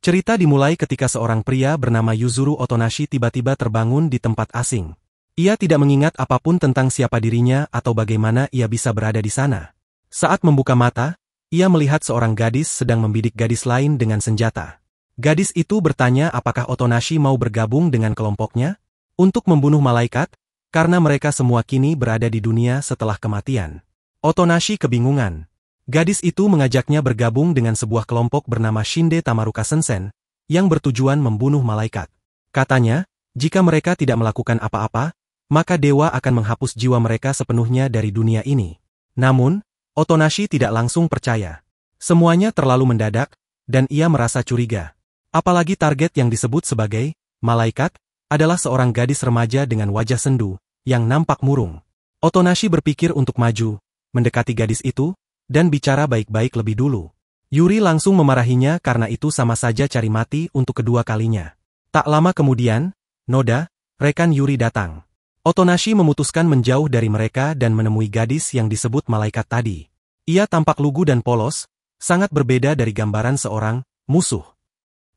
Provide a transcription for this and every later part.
Cerita dimulai ketika seorang pria bernama Yuzuru Otonashi tiba-tiba terbangun di tempat asing. Ia tidak mengingat apapun tentang siapa dirinya atau bagaimana ia bisa berada di sana. Saat membuka mata, ia melihat seorang gadis sedang membidik gadis lain dengan senjata. Gadis itu bertanya apakah Otonashi mau bergabung dengan kelompoknya untuk membunuh malaikat, karena mereka semua kini berada di dunia setelah kematian. Otonashi kebingungan. Gadis itu mengajaknya bergabung dengan sebuah kelompok bernama Shinde Tamaruka Sensen, yang bertujuan membunuh malaikat. Katanya, jika mereka tidak melakukan apa-apa, maka dewa akan menghapus jiwa mereka sepenuhnya dari dunia ini. Namun, Otonashi tidak langsung percaya. Semuanya terlalu mendadak, dan ia merasa curiga. Apalagi target yang disebut sebagai malaikat adalah seorang gadis remaja dengan wajah sendu, yang nampak murung. Otonashi berpikir untuk maju, mendekati gadis itu, dan bicara baik-baik lebih dulu. Yuri langsung memarahinya karena itu sama saja cari mati untuk kedua kalinya. Tak lama kemudian, Noda, rekan Yuri datang. Otonashi memutuskan menjauh dari mereka dan menemui gadis yang disebut malaikat tadi. Ia tampak lugu dan polos, sangat berbeda dari gambaran seorang musuh.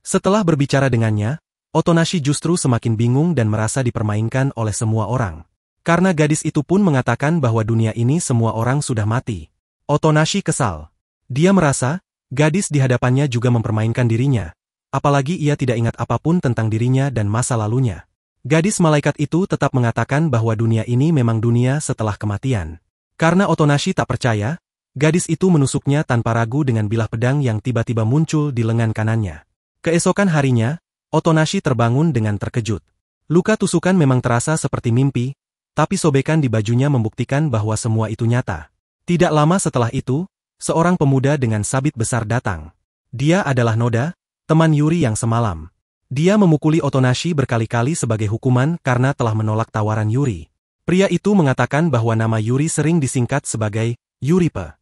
Setelah berbicara dengannya, Otonashi justru semakin bingung dan merasa dipermainkan oleh semua orang. Karena gadis itu pun mengatakan bahwa dunia ini semua orang sudah mati. Otonashi kesal. Dia merasa, gadis di hadapannya juga mempermainkan dirinya, apalagi ia tidak ingat apapun tentang dirinya dan masa lalunya. Gadis malaikat itu tetap mengatakan bahwa dunia ini memang dunia setelah kematian. Karena Otonashi tak percaya, gadis itu menusuknya tanpa ragu dengan bilah pedang yang tiba-tiba muncul di lengan kanannya. Keesokan harinya, Otonashi terbangun dengan terkejut. Luka tusukan memang terasa seperti mimpi, tapi sobekan di bajunya membuktikan bahwa semua itu nyata. Tidak lama setelah itu, seorang pemuda dengan sabit besar datang. Dia adalah Noda, teman Yuri yang semalam. Dia memukuli Otonashi berkali-kali sebagai hukuman karena telah menolak tawaran Yuri. Pria itu mengatakan bahwa nama Yuri sering disingkat sebagai Yuripe.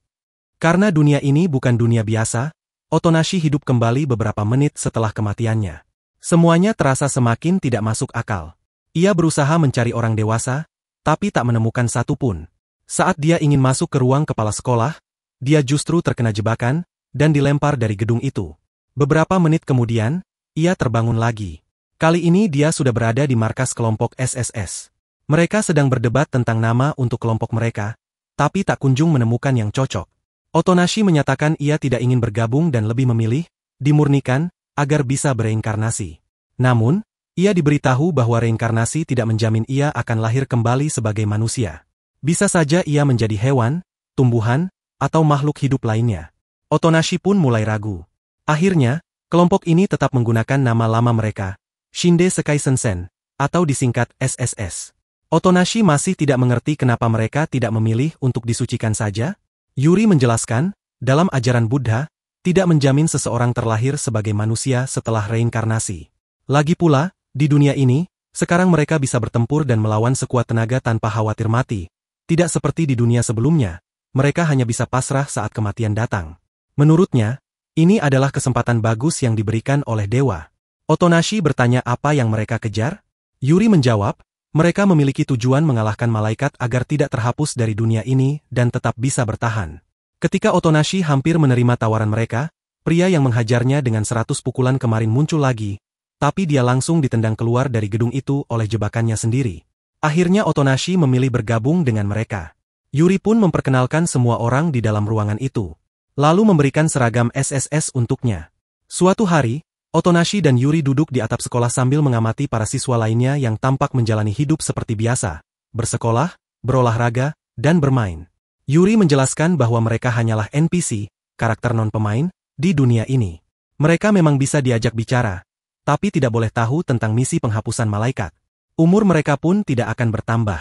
Karena dunia ini bukan dunia biasa, Otonashi hidup kembali beberapa menit setelah kematiannya. Semuanya terasa semakin tidak masuk akal. Ia berusaha mencari orang dewasa, tapi tak menemukan satupun. Saat dia ingin masuk ke ruang kepala sekolah, dia justru terkena jebakan, dan dilempar dari gedung itu. Beberapa menit kemudian, ia terbangun lagi. Kali ini dia sudah berada di markas kelompok SSS. Mereka sedang berdebat tentang nama untuk kelompok mereka, tapi tak kunjung menemukan yang cocok. Otonashi menyatakan ia tidak ingin bergabung dan lebih memilih, dimurnikan, agar bisa bereinkarnasi. Namun, ia diberitahu bahwa reinkarnasi tidak menjamin ia akan lahir kembali sebagai manusia. Bisa saja ia menjadi hewan, tumbuhan, atau makhluk hidup lainnya. Otonashi pun mulai ragu. Akhirnya, kelompok ini tetap menggunakan nama lama mereka, Shinde Sekai Sensen, atau disingkat SSS. Otonashi masih tidak mengerti kenapa mereka tidak memilih untuk disucikan saja. Yuri menjelaskan, dalam ajaran Buddha, tidak menjamin seseorang terlahir sebagai manusia setelah reinkarnasi. Lagi pula, di dunia ini, sekarang mereka bisa bertempur dan melawan sekuat tenaga tanpa khawatir mati. Tidak seperti di dunia sebelumnya, mereka hanya bisa pasrah saat kematian datang. Menurutnya, ini adalah kesempatan bagus yang diberikan oleh dewa. Otonashi bertanya apa yang mereka kejar? Yuri menjawab, mereka memiliki tujuan mengalahkan malaikat agar tidak terhapus dari dunia ini dan tetap bisa bertahan. Ketika Otonashi hampir menerima tawaran mereka, pria yang menghajarnya dengan 100 pukulan kemarin muncul lagi, tapi dia langsung ditendang keluar dari gedung itu oleh jebakannya sendiri. Akhirnya Otonashi memilih bergabung dengan mereka. Yuri pun memperkenalkan semua orang di dalam ruangan itu, lalu memberikan seragam SSS untuknya. Suatu hari, Otonashi dan Yuri duduk di atap sekolah sambil mengamati para siswa lainnya yang tampak menjalani hidup seperti biasa, bersekolah, berolahraga, dan bermain. Yuri menjelaskan bahwa mereka hanyalah NPC, karakter non-pemain, di dunia ini. Mereka memang bisa diajak bicara, tapi tidak boleh tahu tentang misi penghapusan malaikat. Umur mereka pun tidak akan bertambah.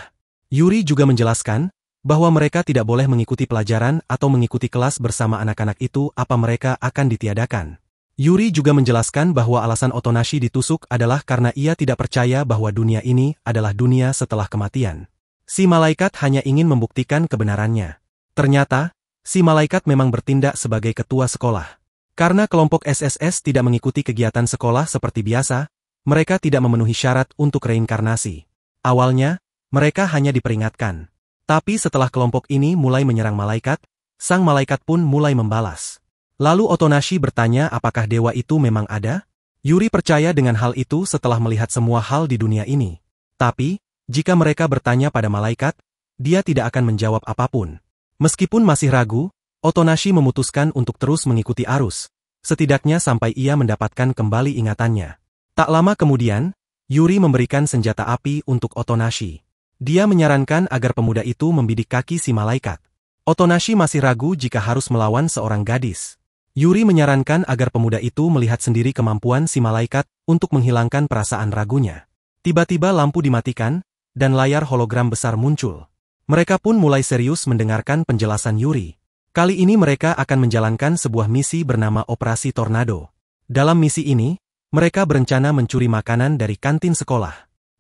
Yuri juga menjelaskan bahwa mereka tidak boleh mengikuti pelajaran atau mengikuti kelas bersama anak-anak itu apa mereka akan ditiadakan. Yuri juga menjelaskan bahwa alasan Otonashi ditusuk adalah karena ia tidak percaya bahwa dunia ini adalah dunia setelah kematian. Si malaikat hanya ingin membuktikan kebenarannya. Ternyata, si malaikat memang bertindak sebagai ketua sekolah. Karena kelompok SSS tidak mengikuti kegiatan sekolah seperti biasa, mereka tidak memenuhi syarat untuk reinkarnasi. Awalnya, mereka hanya diperingatkan. Tapi setelah kelompok ini mulai menyerang malaikat, sang malaikat pun mulai membalas. Lalu Otonashi bertanya apakah dewa itu memang ada? Yuri percaya dengan hal itu setelah melihat semua hal di dunia ini. Tapi, jika mereka bertanya pada malaikat, dia tidak akan menjawab apapun. Meskipun masih ragu, Otonashi memutuskan untuk terus mengikuti arus, setidaknya sampai ia mendapatkan kembali ingatannya. Tak lama kemudian, Yuri memberikan senjata api untuk Otonashi. Dia menyarankan agar pemuda itu membidik kaki si malaikat. Otonashi masih ragu jika harus melawan seorang gadis. Yuri menyarankan agar pemuda itu melihat sendiri kemampuan si malaikat untuk menghilangkan perasaan ragunya. Tiba-tiba lampu dimatikan, dan layar hologram besar muncul. Mereka pun mulai serius mendengarkan penjelasan Yuri. Kali ini mereka akan menjalankan sebuah misi bernama Operasi Tornado. Dalam misi ini, mereka berencana mencuri makanan dari kantin sekolah.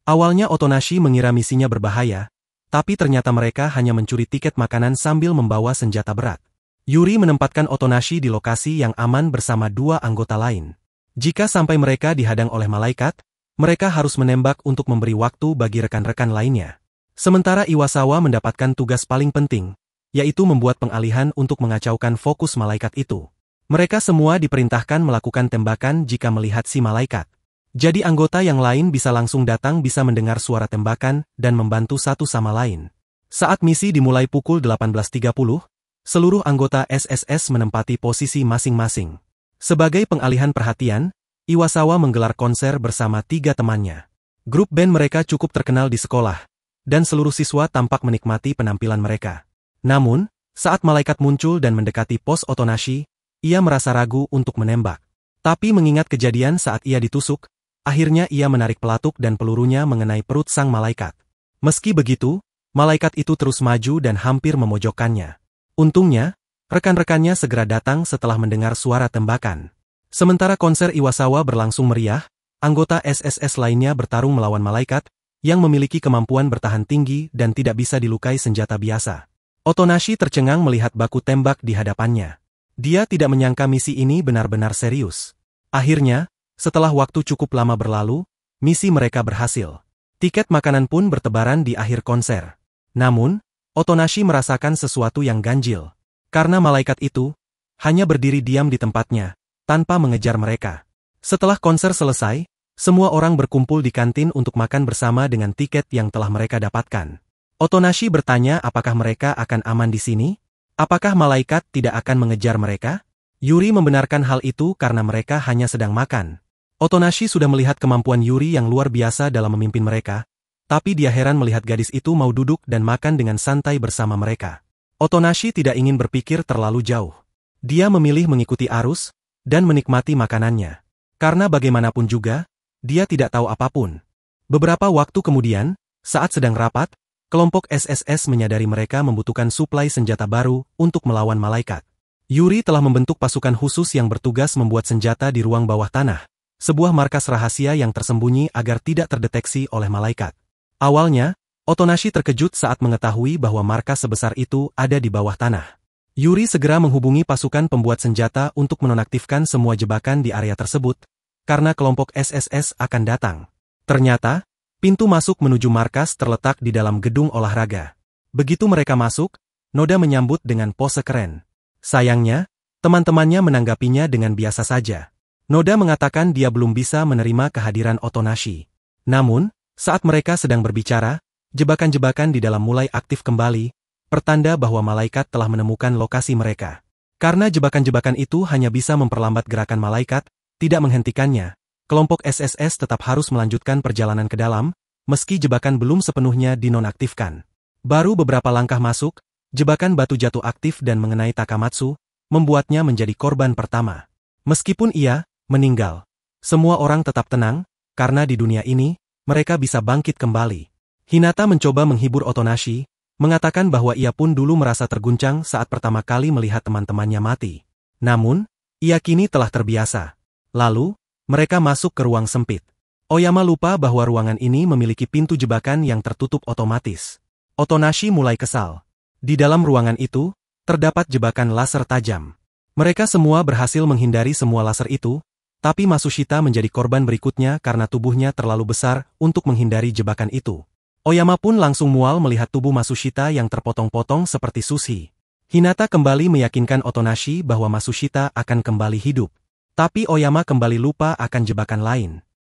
Awalnya Otonashi mengira misinya berbahaya, tapi ternyata mereka hanya mencuri tiket makanan sambil membawa senjata berat. Yuri menempatkan Otonashi di lokasi yang aman bersama dua anggota lain. Jika sampai mereka dihadang oleh malaikat, mereka harus menembak untuk memberi waktu bagi rekan-rekan lainnya. Sementara Iwasawa mendapatkan tugas paling penting, yaitu membuat pengalihan untuk mengacaukan fokus malaikat itu. Mereka semua diperintahkan melakukan tembakan jika melihat si malaikat. Jadi anggota yang lain bisa langsung datang bisa mendengar suara tembakan dan membantu satu sama lain. Saat misi dimulai pukul 18.30, seluruh anggota SSS menempati posisi masing-masing. Sebagai pengalihan perhatian, Iwasawa menggelar konser bersama 3 temannya. Grup band mereka cukup terkenal di sekolah, dan seluruh siswa tampak menikmati penampilan mereka. Namun, saat malaikat muncul dan mendekati pos Otonashi, ia merasa ragu untuk menembak. Tapi mengingat kejadian saat ia ditusuk, akhirnya ia menarik pelatuk dan pelurunya mengenai perut sang malaikat. Meski begitu, malaikat itu terus maju dan hampir memojokkannya. Untungnya, rekan-rekannya segera datang setelah mendengar suara tembakan. Sementara konser Iwasawa berlangsung meriah, anggota SSS lainnya bertarung melawan malaikat, yang memiliki kemampuan bertahan tinggi dan tidak bisa dilukai senjata biasa. Otonashi tercengang melihat baku tembak di hadapannya. Dia tidak menyangka misi ini benar-benar serius. Akhirnya, setelah waktu cukup lama berlalu, misi mereka berhasil. Tiket makanan pun bertebaran di akhir konser. Namun, Otonashi merasakan sesuatu yang ganjil. Karena malaikat itu hanya berdiri diam di tempatnya, tanpa mengejar mereka. Setelah konser selesai, semua orang berkumpul di kantin untuk makan bersama dengan tiket yang telah mereka dapatkan. Otonashi bertanya apakah mereka akan aman di sini? Apakah malaikat tidak akan mengejar mereka? Yuri membenarkan hal itu karena mereka hanya sedang makan. Otonashi sudah melihat kemampuan Yuri yang luar biasa dalam memimpin mereka, tapi dia heran melihat gadis itu mau duduk dan makan dengan santai bersama mereka. Otonashi tidak ingin berpikir terlalu jauh. Dia memilih mengikuti arus dan menikmati makanannya. Karena bagaimanapun juga, dia tidak tahu apapun. Beberapa waktu kemudian, saat sedang rapat, kelompok SSS menyadari mereka membutuhkan suplai senjata baru untuk melawan malaikat. Yuri telah membentuk pasukan khusus yang bertugas membuat senjata di ruang bawah tanah, sebuah markas rahasia yang tersembunyi agar tidak terdeteksi oleh malaikat. Awalnya, Otonashi terkejut saat mengetahui bahwa markas sebesar itu ada di bawah tanah. Yuri segera menghubungi pasukan pembuat senjata untuk menonaktifkan semua jebakan di area tersebut, karena kelompok SSS akan datang. Ternyata, pintu masuk menuju markas terletak di dalam gedung olahraga. Begitu mereka masuk, Noda menyambut dengan pose keren. Sayangnya, teman-temannya menanggapinya dengan biasa saja. Noda mengatakan dia belum bisa menerima kehadiran Otonashi. Namun, saat mereka sedang berbicara, jebakan-jebakan di dalam mulai aktif kembali, pertanda bahwa malaikat telah menemukan lokasi mereka. Karena jebakan-jebakan itu hanya bisa memperlambat gerakan malaikat, tidak menghentikannya, kelompok SSS tetap harus melanjutkan perjalanan ke dalam, meski jebakan belum sepenuhnya dinonaktifkan. Baru beberapa langkah masuk, jebakan batu jatuh aktif dan mengenai Takamatsu, membuatnya menjadi korban pertama. Meskipun ia meninggal, semua orang tetap tenang, karena di dunia ini, mereka bisa bangkit kembali. Hinata mencoba menghibur Otonashi, mengatakan bahwa ia pun dulu merasa terguncang saat pertama kali melihat teman-temannya mati. Namun, ia kini telah terbiasa. Lalu, mereka masuk ke ruang sempit. Oyama lupa bahwa ruangan ini memiliki pintu jebakan yang tertutup otomatis. Otonashi mulai kesal. Di dalam ruangan itu, terdapat jebakan laser tajam. Mereka semua berhasil menghindari semua laser itu, tapi Matsushita menjadi korban berikutnya karena tubuhnya terlalu besar untuk menghindari jebakan itu. Oyama pun langsung mual melihat tubuh Matsushita yang terpotong-potong seperti sushi. Hinata kembali meyakinkan Otonashi bahwa Matsushita akan kembali hidup. Tapi Oyama kembali lupa akan jebakan lain.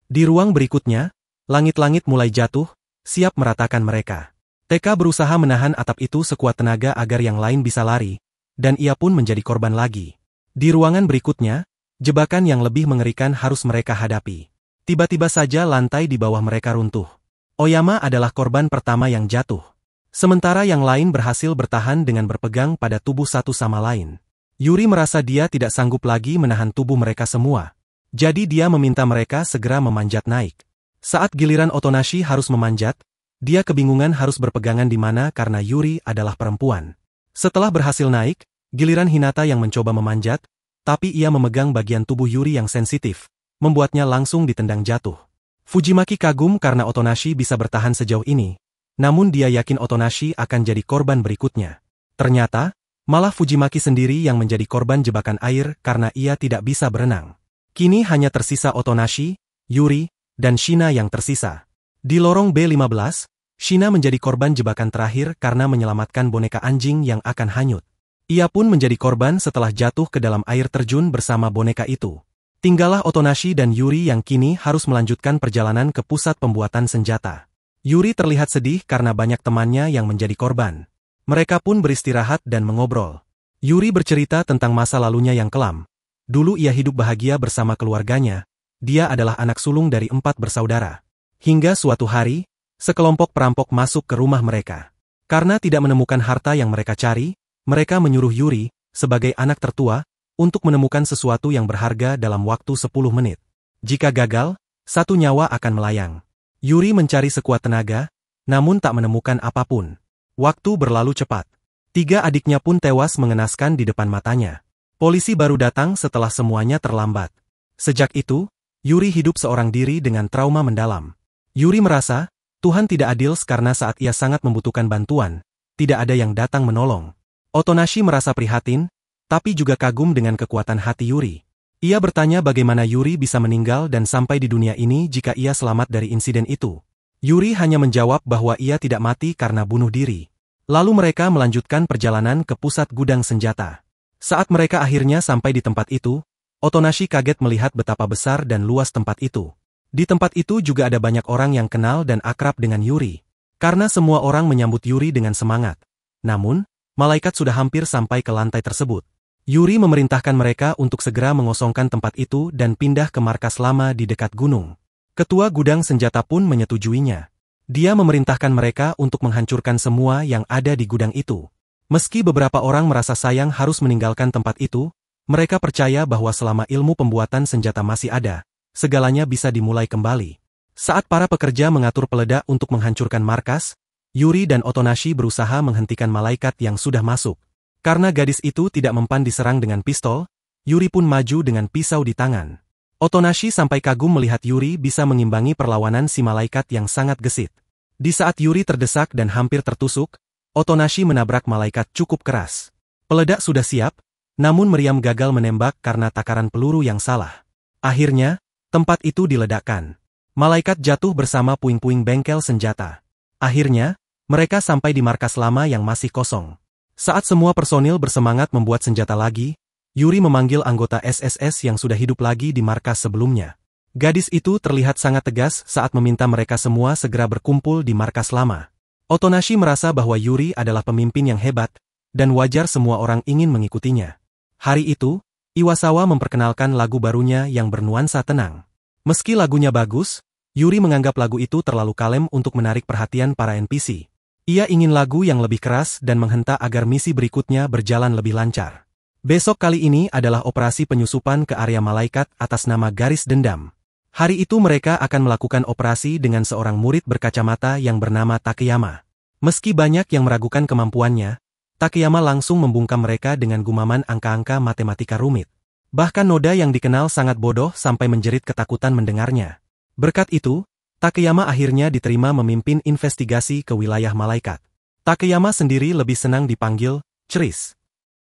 Di ruang berikutnya, langit-langit mulai jatuh, siap meratakan mereka. TK berusaha menahan atap itu sekuat tenaga agar yang lain bisa lari, dan ia pun menjadi korban lagi. Di ruangan berikutnya, jebakan yang lebih mengerikan harus mereka hadapi. Tiba-tiba saja lantai di bawah mereka runtuh. Oyama adalah korban pertama yang jatuh. Sementara yang lain berhasil bertahan dengan berpegang pada tubuh satu sama lain. Yuri merasa dia tidak sanggup lagi menahan tubuh mereka semua. Jadi dia meminta mereka segera memanjat naik. Saat giliran Otonashi harus memanjat, dia kebingungan harus berpegangan di mana karena Yuri adalah perempuan. Setelah berhasil naik, giliran Hinata yang mencoba memanjat, tapi ia memegang bagian tubuh Yuri yang sensitif, membuatnya langsung ditendang jatuh. Fujimaki kagum karena Otonashi bisa bertahan sejauh ini, namun dia yakin Otonashi akan jadi korban berikutnya. Ternyata, malah Fujimaki sendiri yang menjadi korban jebakan air karena ia tidak bisa berenang. Kini hanya tersisa Otonashi, Yuri, dan Shina yang tersisa. Di lorong B15, Shina menjadi korban jebakan terakhir karena menyelamatkan boneka anjing yang akan hanyut. Ia pun menjadi korban setelah jatuh ke dalam air terjun bersama boneka itu. Tinggallah Otonashi dan Yuri yang kini harus melanjutkan perjalanan ke pusat pembuatan senjata. Yuri terlihat sedih karena banyak temannya yang menjadi korban. Mereka pun beristirahat dan mengobrol. Yuri bercerita tentang masa lalunya yang kelam. Dulu ia hidup bahagia bersama keluarganya. Dia adalah anak sulung dari 4 bersaudara. Hingga suatu hari, sekelompok perampok masuk ke rumah mereka. Karena tidak menemukan harta yang mereka cari, mereka menyuruh Yuri, sebagai anak tertua, untuk menemukan sesuatu yang berharga dalam waktu 10 menit. Jika gagal, 1 nyawa akan melayang. Yuri mencari sekuat tenaga, namun tak menemukan apapun. Waktu berlalu cepat. 3 adiknya pun tewas mengenaskan di depan matanya. Polisi baru datang setelah semuanya terlambat. Sejak itu, Yuri hidup seorang diri dengan trauma mendalam. Yuri merasa, Tuhan tidak adil karena saat ia sangat membutuhkan bantuan, tidak ada yang datang menolong. Otonashi merasa prihatin, tapi juga kagum dengan kekuatan hati Yuri. Ia bertanya bagaimana Yuri bisa meninggal dan sampai di dunia ini jika ia selamat dari insiden itu. Yuri hanya menjawab bahwa ia tidak mati karena bunuh diri. Lalu mereka melanjutkan perjalanan ke pusat gudang senjata. Saat mereka akhirnya sampai di tempat itu, Otonashi kaget melihat betapa besar dan luas tempat itu. Di tempat itu juga ada banyak orang yang kenal dan akrab dengan Yuri. Karena semua orang menyambut Yuri dengan semangat. Namun, malaikat sudah hampir sampai ke lantai tersebut. Yuri memerintahkan mereka untuk segera mengosongkan tempat itu dan pindah ke markas lama di dekat gunung. Ketua gudang senjata pun menyetujuinya. Dia memerintahkan mereka untuk menghancurkan semua yang ada di gudang itu. Meski beberapa orang merasa sayang harus meninggalkan tempat itu, mereka percaya bahwa selama ilmu pembuatan senjata masih ada, segalanya bisa dimulai kembali. Saat para pekerja mengatur peledak untuk menghancurkan markas, Yuri dan Otonashi berusaha menghentikan malaikat yang sudah masuk. Karena gadis itu tidak mempan diserang dengan pistol, Yuri pun maju dengan pisau di tangan. Otonashi sampai kagum melihat Yuri bisa mengimbangi perlawanan si malaikat yang sangat gesit. Di saat Yuri terdesak dan hampir tertusuk, Otonashi menabrak malaikat cukup keras. Peledak sudah siap, namun meriam gagal menembak karena takaran peluru yang salah. Akhirnya, tempat itu diledakkan. Malaikat jatuh bersama puing-puing bengkel senjata. Akhirnya, mereka sampai di markas lama yang masih kosong. Saat semua personil bersemangat membuat senjata lagi, Yuri memanggil anggota SSS yang sudah hidup lagi di markas sebelumnya. Gadis itu terlihat sangat tegas saat meminta mereka semua segera berkumpul di markas lama. Otonashi merasa bahwa Yuri adalah pemimpin yang hebat, dan wajar semua orang ingin mengikutinya. Hari itu, Iwasawa memperkenalkan lagu barunya yang bernuansa tenang. Meski lagunya bagus, Yuri menganggap lagu itu terlalu kalem untuk menarik perhatian para NPC. Ia ingin lagu yang lebih keras dan menghentak agar misi berikutnya berjalan lebih lancar. Besok kali ini adalah operasi penyusupan ke area malaikat atas nama Garis Dendam. Hari itu mereka akan melakukan operasi dengan seorang murid berkacamata yang bernama Takeyama. Meski banyak yang meragukan kemampuannya, Takeyama langsung membungkam mereka dengan gumaman angka-angka matematika rumit. Bahkan Noda yang dikenal sangat bodoh sampai menjerit ketakutan mendengarnya. Berkat itu, Takeyama akhirnya diterima memimpin investigasi ke wilayah malaikat. Takeyama sendiri lebih senang dipanggil Chris.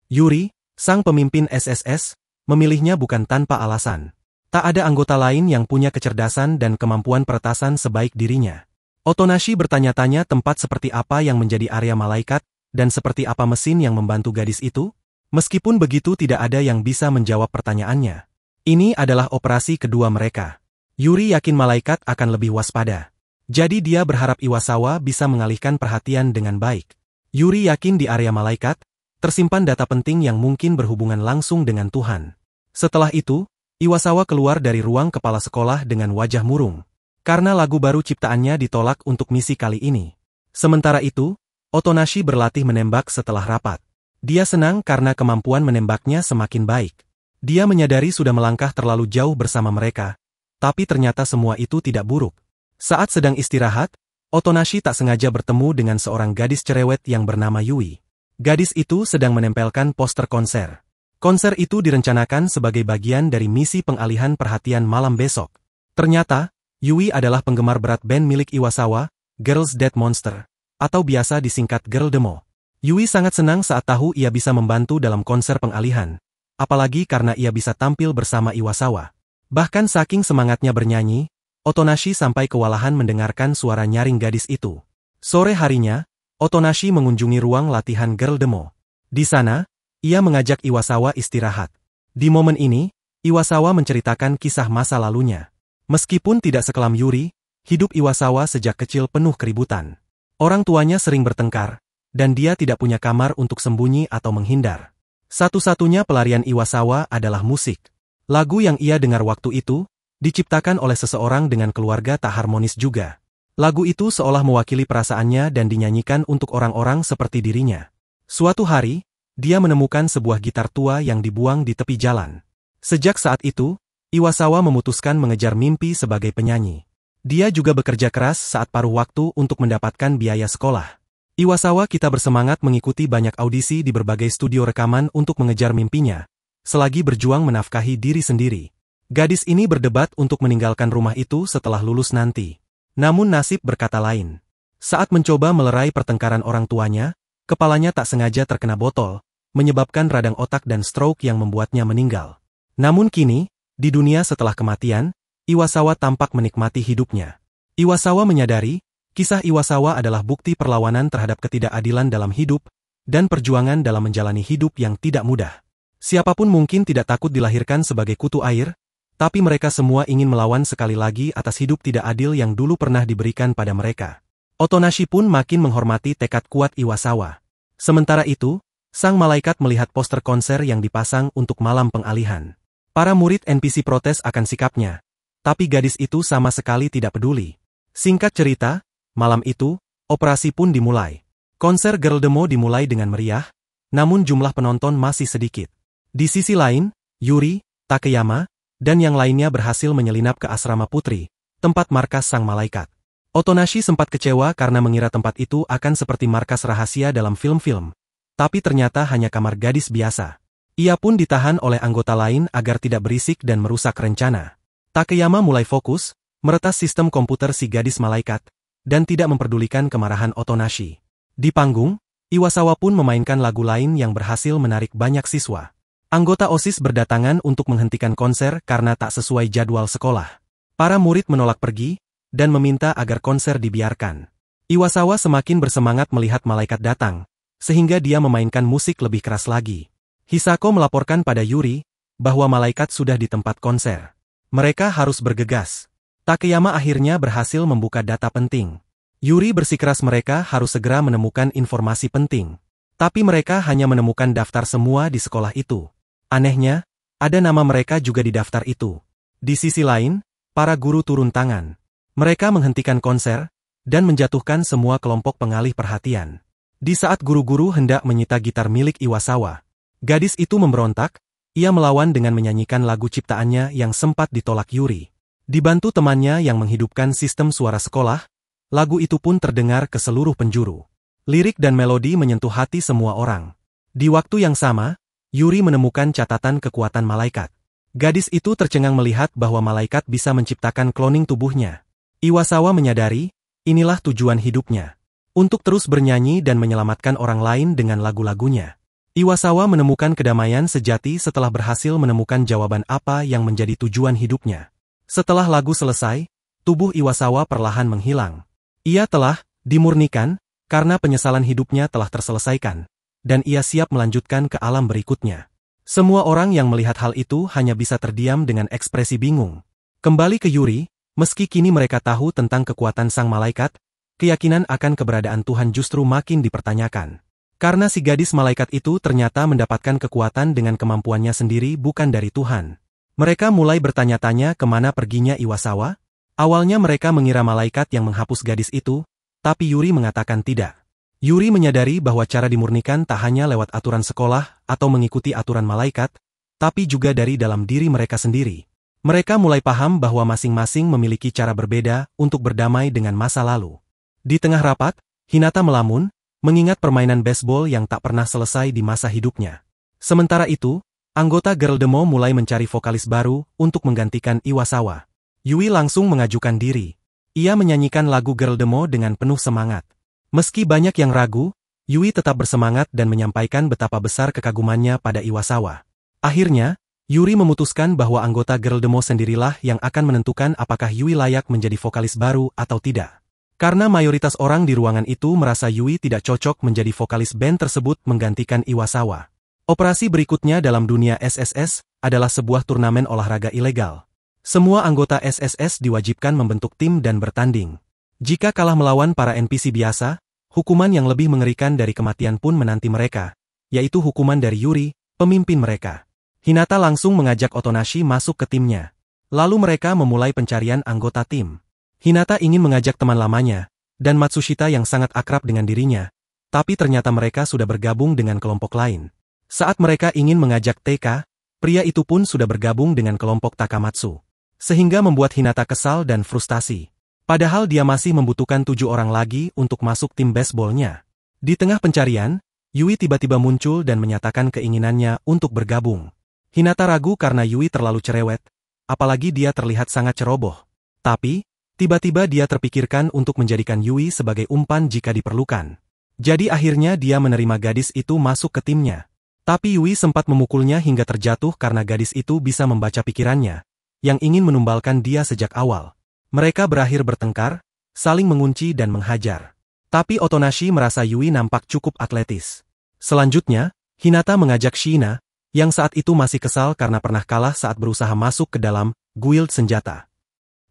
Yuri, sang pemimpin SSS, memilihnya bukan tanpa alasan. Tak ada anggota lain yang punya kecerdasan dan kemampuan peretasan sebaik dirinya. Otonashi bertanya-tanya tempat seperti apa yang menjadi area malaikat, dan seperti apa mesin yang membantu gadis itu. Meskipun begitu tidak ada yang bisa menjawab pertanyaannya. Ini adalah operasi kedua mereka. Yuri yakin malaikat akan lebih waspada. Jadi dia berharap Iwasawa bisa mengalihkan perhatian dengan baik. Yuri yakin di area malaikat, tersimpan data penting yang mungkin berhubungan langsung dengan Tuhan. Setelah itu, Iwasawa keluar dari ruang kepala sekolah dengan wajah murung. Karena lagu baru ciptaannya ditolak untuk misi kali ini. Sementara itu, Otonashi berlatih menembak setelah rapat. Dia senang karena kemampuan menembaknya semakin baik. Dia menyadari sudah melangkah terlalu jauh bersama mereka, tapi ternyata semua itu tidak buruk. Saat sedang istirahat, Otonashi tak sengaja bertemu dengan seorang gadis cerewet yang bernama Yui. Gadis itu sedang menempelkan poster konser. Konser itu direncanakan sebagai bagian dari misi pengalihan perhatian malam besok. Ternyata, Yui adalah penggemar berat band milik Iwasawa, Girls Dead Monster, atau biasa disingkat Girl Demo. Yui sangat senang saat tahu ia bisa membantu dalam konser pengalihan, apalagi karena ia bisa tampil bersama Iwasawa. Bahkan saking semangatnya bernyanyi, Otonashi sampai kewalahan mendengarkan suara nyaring gadis itu. Sore harinya, Otonashi mengunjungi ruang latihan Girl Demo. Di sana, ia mengajak Iwasawa istirahat. Di momen ini, Iwasawa menceritakan kisah masa lalunya. Meskipun tidak sekelam Yuri, hidup Iwasawa sejak kecil penuh keributan. Orang tuanya sering bertengkar, dan dia tidak punya kamar untuk sembunyi atau menghindar. Satu-satunya pelarian Iwasawa adalah musik. Lagu yang ia dengar waktu itu, diciptakan oleh seseorang dengan keluarga tak harmonis juga. Lagu itu seolah mewakili perasaannya dan dinyanyikan untuk orang-orang seperti dirinya. Suatu hari, dia menemukan sebuah gitar tua yang dibuang di tepi jalan. Sejak saat itu, Iwasawa memutuskan mengejar mimpi sebagai penyanyi. Dia juga bekerja keras saat paruh waktu untuk mendapatkan biaya sekolah. Iwasawa kita bersemangat mengikuti banyak audisi di berbagai studio rekaman untuk mengejar mimpinya, selagi berjuang menafkahi diri sendiri. Gadis ini berdebat untuk meninggalkan rumah itu setelah lulus nanti. Namun nasib berkata lain. Saat mencoba melerai pertengkaran orang tuanya, kepalanya tak sengaja terkena botol, menyebabkan radang otak dan stroke yang membuatnya meninggal. Namun kini, di dunia setelah kematian, Iwasawa tampak menikmati hidupnya. Iwasawa menyadari, kisah Iwasawa adalah bukti perlawanan terhadap ketidakadilan dalam hidup, dan perjuangan dalam menjalani hidup yang tidak mudah. Siapapun mungkin tidak takut dilahirkan sebagai kutu air, tapi mereka semua ingin melawan sekali lagi atas hidup tidak adil yang dulu pernah diberikan pada mereka. Otonashi pun makin menghormati tekad kuat Iwasawa. Sementara itu, sang malaikat melihat poster konser yang dipasang untuk malam pengalihan. Para murid NPC protes akan sikapnya. Tapi gadis itu sama sekali tidak peduli. Singkat cerita, malam itu, operasi pun dimulai. Konser Girl Demo dimulai dengan meriah, namun jumlah penonton masih sedikit. Di sisi lain, Yuri, Takeyama, dan yang lainnya berhasil menyelinap ke asrama putri, tempat markas sang malaikat. Otonashi sempat kecewa karena mengira tempat itu akan seperti markas rahasia dalam film-film, tapi ternyata hanya kamar gadis biasa. Ia pun ditahan oleh anggota lain agar tidak berisik dan merusak rencana. Takeyama mulai fokus, meretas sistem komputer si gadis malaikat, dan tidak memperdulikan kemarahan Otonashi. Di panggung, Iwasawa pun memainkan lagu lain yang berhasil menarik banyak siswa. Anggota OSIS berdatangan untuk menghentikan konser karena tak sesuai jadwal sekolah. Para murid menolak pergi, dan meminta agar konser dibiarkan. Iwasawa semakin bersemangat melihat malaikat datang, sehingga dia memainkan musik lebih keras lagi. Hisako melaporkan pada Yuri, bahwa malaikat sudah di tempat konser. Mereka harus bergegas. Takeyama akhirnya berhasil membuka data penting. Yuri bersikeras mereka harus segera menemukan informasi penting. Tapi mereka hanya menemukan daftar semua di sekolah itu. Anehnya, ada nama mereka juga di daftar itu. Di sisi lain, para guru turun tangan. Mereka menghentikan konser, dan menjatuhkan semua kelompok pengalih perhatian. Di saat guru-guru hendak menyita gitar milik Iwasawa, gadis itu memberontak. Ia melawan dengan menyanyikan lagu ciptaannya yang sempat ditolak Yuri. Dibantu temannya yang menghidupkan sistem suara sekolah, lagu itu pun terdengar ke seluruh penjuru. Lirik dan melodi menyentuh hati semua orang. Di waktu yang sama, Yuri menemukan catatan kekuatan malaikat. Gadis itu tercengang melihat bahwa malaikat bisa menciptakan kloning tubuhnya. Iwasawa menyadari, inilah tujuan hidupnya. Untuk terus bernyanyi dan menyelamatkan orang lain dengan lagu-lagunya. Iwasawa menemukan kedamaian sejati setelah berhasil menemukan jawaban apa yang menjadi tujuan hidupnya. Setelah lagu selesai, tubuh Iwasawa perlahan menghilang. Ia telah dimurnikan karena penyesalan hidupnya telah terselesaikan, dan ia siap melanjutkan ke alam berikutnya. Semua orang yang melihat hal itu hanya bisa terdiam dengan ekspresi bingung. Kembali ke Yuri, meski kini mereka tahu tentang kekuatan sang malaikat, keyakinan akan keberadaan Tuhan justru makin dipertanyakan. Karena si gadis malaikat itu ternyata mendapatkan kekuatan dengan kemampuannya sendiri bukan dari Tuhan. Mereka mulai bertanya-tanya kemana perginya Iwasawa. Awalnya mereka mengira malaikat yang menghapus gadis itu, tapi Yuri mengatakan tidak. Yuri menyadari bahwa cara dimurnikan tak hanya lewat aturan sekolah atau mengikuti aturan malaikat, tapi juga dari dalam diri mereka sendiri. Mereka mulai paham bahwa masing-masing memiliki cara berbeda untuk berdamai dengan masa lalu. Di tengah rapat, Hinata melamun, mengingat permainan baseball yang tak pernah selesai di masa hidupnya. Sementara itu, anggota Girl Demo mulai mencari vokalis baru untuk menggantikan Iwasawa. Yui langsung mengajukan diri. Ia menyanyikan lagu Girl Demo dengan penuh semangat. Meski banyak yang ragu, Yui tetap bersemangat dan menyampaikan betapa besar kekagumannya pada Iwasawa. Akhirnya, Yuri memutuskan bahwa anggota Girl Demo sendirilah yang akan menentukan apakah Yui layak menjadi vokalis baru atau tidak. Karena mayoritas orang di ruangan itu merasa Yui tidak cocok menjadi vokalis band tersebut menggantikan Iwasawa. Operasi berikutnya dalam dunia SSS adalah sebuah turnamen olahraga ilegal. Semua anggota SSS diwajibkan membentuk tim dan bertanding. Jika kalah melawan para NPC biasa, hukuman yang lebih mengerikan dari kematian pun menanti mereka, yaitu hukuman dari Yuri, pemimpin mereka. Hinata langsung mengajak Otonashi masuk ke timnya. Lalu mereka memulai pencarian anggota tim. Hinata ingin mengajak teman lamanya, dan Matsushita yang sangat akrab dengan dirinya, tapi ternyata mereka sudah bergabung dengan kelompok lain. Saat mereka ingin mengajak TK, pria itu pun sudah bergabung dengan kelompok Takamatsu. Sehingga membuat Hinata kesal dan frustasi. Padahal dia masih membutuhkan 7 orang lagi untuk masuk tim baseballnya. Di tengah pencarian, Yui tiba-tiba muncul dan menyatakan keinginannya untuk bergabung. Hinata ragu karena Yui terlalu cerewet, apalagi dia terlihat sangat ceroboh. Tapi, tiba-tiba dia terpikirkan untuk menjadikan Yui sebagai umpan jika diperlukan. Jadi akhirnya dia menerima gadis itu masuk ke timnya. Tapi Yui sempat memukulnya hingga terjatuh karena gadis itu bisa membaca pikirannya, yang ingin menumbalkan dia sejak awal. Mereka berakhir bertengkar, saling mengunci dan menghajar. Tapi Otonashi merasa Yui nampak cukup atletis. Selanjutnya, Hinata mengajak Shiina, yang saat itu masih kesal karena pernah kalah saat berusaha masuk ke dalam guild senjata.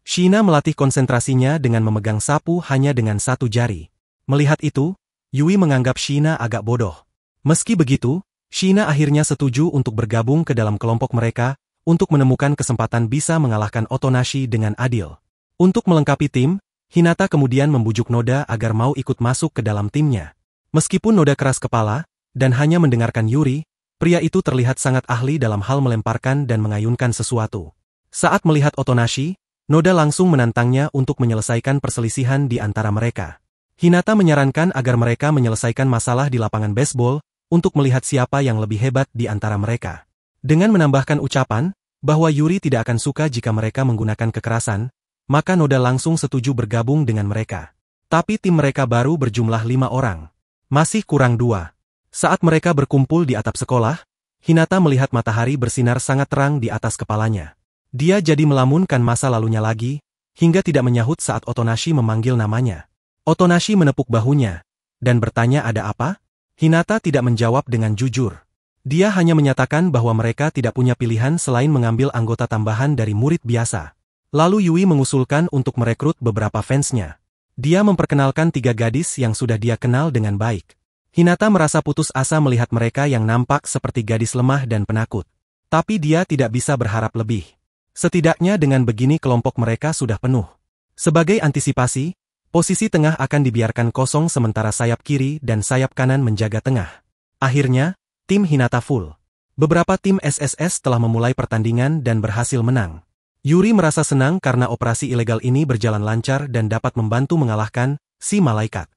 Shiina melatih konsentrasinya dengan memegang sapu hanya dengan satu jari. Melihat itu, Yui menganggap Shiina agak bodoh. Meski begitu, Shiina akhirnya setuju untuk bergabung ke dalam kelompok mereka, untuk menemukan kesempatan bisa mengalahkan Otonashi dengan adil. Untuk melengkapi tim, Hinata kemudian membujuk Noda agar mau ikut masuk ke dalam timnya. Meskipun Noda keras kepala, dan hanya mendengarkan Yuri, pria itu terlihat sangat ahli dalam hal melemparkan dan mengayunkan sesuatu. Saat melihat Otonashi, Noda langsung menantangnya untuk menyelesaikan perselisihan di antara mereka. Hinata menyarankan agar mereka menyelesaikan masalah di lapangan baseball, untuk melihat siapa yang lebih hebat di antara mereka. Dengan menambahkan ucapan, bahwa Yuri tidak akan suka jika mereka menggunakan kekerasan, maka Noda langsung setuju bergabung dengan mereka. Tapi tim mereka baru berjumlah 5 orang. Masih kurang 2. Saat mereka berkumpul di atap sekolah, Hinata melihat matahari bersinar sangat terang di atas kepalanya. Dia jadi melamunkan masa lalunya lagi, hingga tidak menyahut saat Otonashi memanggil namanya. Otonashi menepuk bahunya, dan bertanya ada apa? Hinata tidak menjawab dengan jujur. Dia hanya menyatakan bahwa mereka tidak punya pilihan selain mengambil anggota tambahan dari murid biasa. Lalu Yui mengusulkan untuk merekrut beberapa fansnya. Dia memperkenalkan 3 gadis yang sudah dia kenal dengan baik. Hinata merasa putus asa melihat mereka yang nampak seperti gadis lemah dan penakut. Tapi dia tidak bisa berharap lebih. Setidaknya dengan begini kelompok mereka sudah penuh. Sebagai antisipasi, posisi tengah akan dibiarkan kosong sementara sayap kiri dan sayap kanan menjaga tengah. Akhirnya, tim Hinata full. Beberapa tim SSS telah memulai pertandingan dan berhasil menang. Yuri merasa senang karena operasi ilegal ini berjalan lancar dan dapat membantu mengalahkan si malaikat.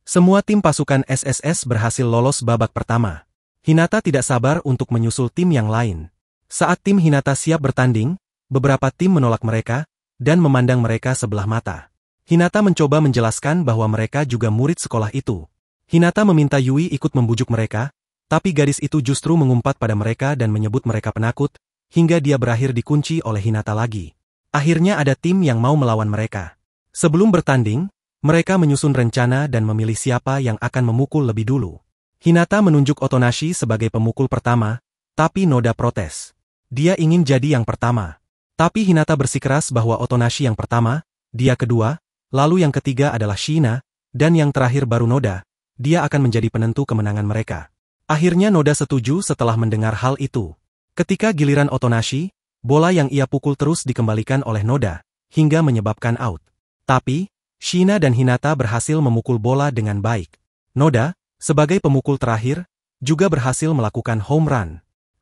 Semua tim pasukan SSS berhasil lolos babak pertama. Hinata tidak sabar untuk menyusul tim yang lain. Saat tim Hinata siap bertanding, beberapa tim menolak mereka, dan memandang mereka sebelah mata. Hinata mencoba menjelaskan bahwa mereka juga murid sekolah itu. Hinata meminta Yui ikut membujuk mereka, tapi gadis itu justru mengumpat pada mereka dan menyebut mereka penakut, hingga dia berakhir dikunci oleh Hinata lagi. Akhirnya ada tim yang mau melawan mereka. Sebelum bertanding, mereka menyusun rencana dan memilih siapa yang akan memukul lebih dulu. Hinata menunjuk Otonashi sebagai pemukul pertama, Tapi Noda protes. Dia ingin jadi yang pertama. Tapi Hinata bersikeras bahwa Otonashi yang pertama, dia kedua, lalu yang ketiga adalah Shina, dan yang terakhir baru Noda. Dia akan menjadi penentu kemenangan mereka. Akhirnya Noda setuju setelah mendengar hal itu. Ketika giliran Otonashi, bola yang ia pukul terus dikembalikan oleh Noda, hingga menyebabkan out. Tapi, Shina dan Hinata berhasil memukul bola dengan baik. Noda, sebagai pemukul terakhir, juga berhasil melakukan home run.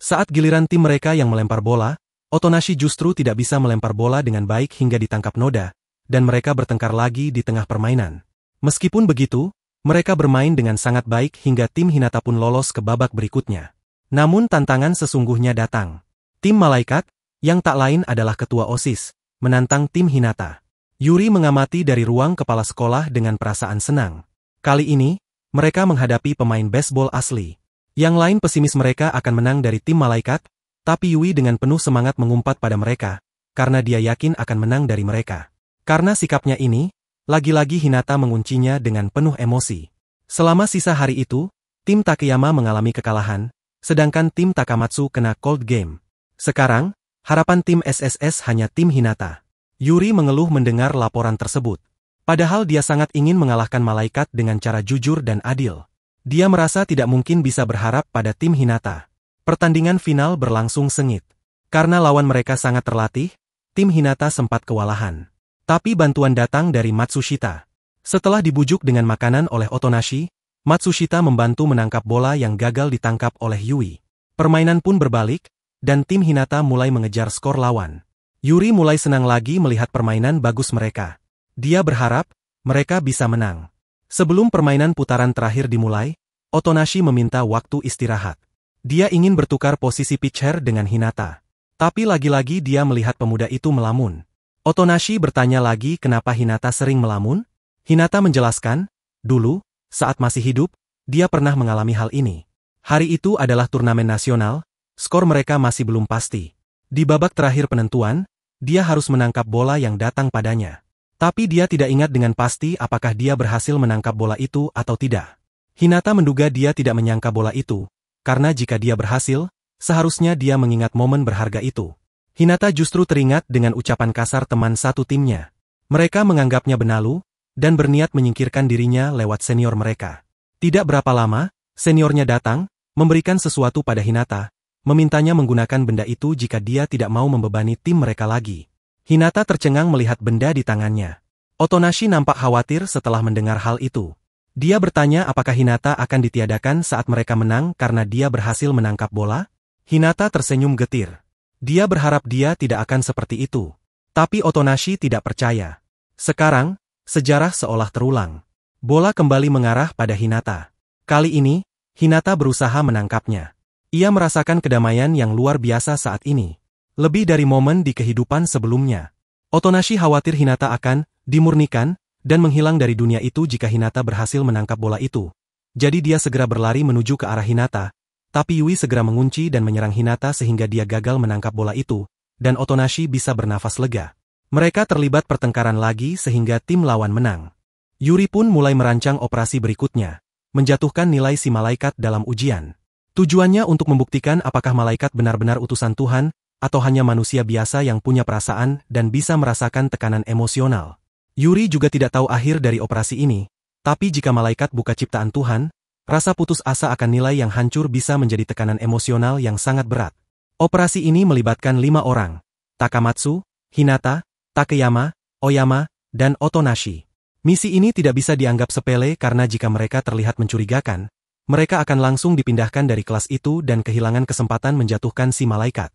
Saat giliran tim mereka yang melempar bola, Otonashi justru tidak bisa melempar bola dengan baik hingga ditangkap Noda, dan mereka bertengkar lagi di tengah permainan. Meskipun begitu, mereka bermain dengan sangat baik hingga tim Hinata pun lolos ke babak berikutnya. Namun tantangan sesungguhnya datang. Tim Malaikat, yang tak lain adalah ketua OSIS, menantang tim Hinata. Yuri mengamati dari ruang kepala sekolah dengan perasaan senang. Kali ini, mereka menghadapi pemain baseball asli. Yang lain pesimis mereka akan menang dari tim Malaikat, tapi Yui dengan penuh semangat mengumpat pada mereka, karena dia yakin akan menang dari mereka. Karena sikapnya ini, lagi-lagi Hinata menguncinya dengan penuh emosi. Selama sisa hari itu, tim Takeyama mengalami kekalahan, sedangkan tim Takamatsu kena cold game. Sekarang, harapan tim SSS hanya tim Hinata. Yuri mengeluh mendengar laporan tersebut. Padahal dia sangat ingin mengalahkan Malaikat dengan cara jujur dan adil. Dia merasa tidak mungkin bisa berharap pada tim Hinata. Pertandingan final berlangsung sengit. Karena lawan mereka sangat terlatih, tim Hinata sempat kewalahan. Tapi bantuan datang dari Matsushita. Setelah dibujuk dengan makanan oleh Otonashi, Matsushita membantu menangkap bola yang gagal ditangkap oleh Yui. Permainan pun berbalik, dan tim Hinata mulai mengejar skor lawan. Yuri mulai senang lagi melihat permainan bagus mereka. Dia berharap mereka bisa menang. Sebelum permainan putaran terakhir dimulai, Otonashi meminta waktu istirahat. Dia ingin bertukar posisi pitcher dengan Hinata. Tapi lagi-lagi dia melihat pemuda itu melamun. Otonashi bertanya lagi kenapa Hinata sering melamun? Hinata menjelaskan, dulu, saat masih hidup, dia pernah mengalami hal ini. Hari itu adalah turnamen nasional, skor mereka masih belum pasti. Di babak terakhir penentuan, dia harus menangkap bola yang datang padanya. Tapi dia tidak ingat dengan pasti apakah dia berhasil menangkap bola itu atau tidak. Hinata menduga dia tidak menyangka bola itu, karena jika dia berhasil, seharusnya dia mengingat momen berharga itu. Hinata justru teringat dengan ucapan kasar teman satu timnya. Mereka menganggapnya benalu, dan berniat menyingkirkan dirinya lewat senior mereka. Tidak berapa lama, seniornya datang, memberikan sesuatu pada Hinata, memintanya menggunakan benda itu jika dia tidak mau membebani tim mereka lagi. Hinata tercengang melihat benda di tangannya. Otonashi nampak khawatir setelah mendengar hal itu. Dia bertanya apakah Hinata akan ditiadakan saat mereka menang karena dia berhasil menangkap bola? Hinata tersenyum getir. Dia berharap dia tidak akan seperti itu. Tapi Otonashi tidak percaya. Sekarang, sejarah seolah terulang. Bola kembali mengarah pada Hinata. Kali ini, Hinata berusaha menangkapnya. Ia merasakan kedamaian yang luar biasa saat ini. Lebih dari momen di kehidupan sebelumnya. Otonashi khawatir Hinata akan dimurnikan dan menghilang dari dunia itu jika Hinata berhasil menangkap bola itu. Jadi dia segera berlari menuju ke arah Hinata, tapi Yui segera mengunci dan menyerang Hinata sehingga dia gagal menangkap bola itu, dan Otonashi bisa bernafas lega. Mereka terlibat pertengkaran lagi sehingga tim lawan menang. Yuri pun mulai merancang operasi berikutnya, menjatuhkan nilai si malaikat dalam ujian. Tujuannya untuk membuktikan apakah malaikat benar-benar utusan Tuhan, atau hanya manusia biasa yang punya perasaan dan bisa merasakan tekanan emosional. Yuri juga tidak tahu akhir dari operasi ini, tapi jika malaikat bukan ciptaan Tuhan, rasa putus asa akan nilai yang hancur bisa menjadi tekanan emosional yang sangat berat. Operasi ini melibatkan 5 orang, Takamatsu, Hinata, Takeyama, Oyama, dan Otonashi. Misi ini tidak bisa dianggap sepele karena jika mereka terlihat mencurigakan, mereka akan langsung dipindahkan dari kelas itu dan kehilangan kesempatan menjatuhkan si malaikat.